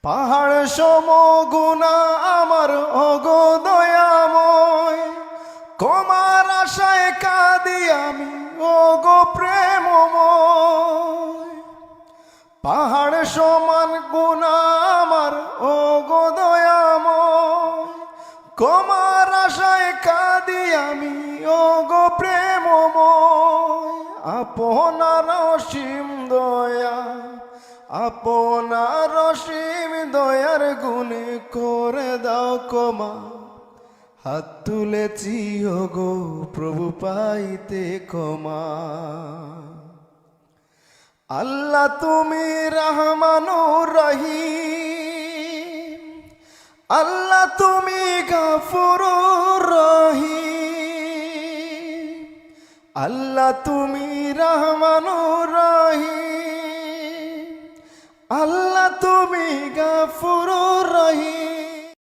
পাহাড় সম গুণা আমার ওগো দয়াময়, ক্ষমার আশায় কাঁদি আমি ওগো প্রেমময়। পাহাড় সমান গুণা আমার ওগো দয়াময়, ক্ষমার আশায় কাঁদি আমি ওগো প্রেমময়। আপনার অসীম দয়া, আপনার অসীম দয়ার গুণে করে দাও ক্ষমা। হাত তুলেছি ওগো প্রভু পাইতে ক্ষমা। আল্লাহ তুমি রহমানুর রহিম, আল্লাহ তুমি গফুরুর রহিম, আল্লাহ তুমি রহমানুর রহিম, আল্লাহ তুমি গফুর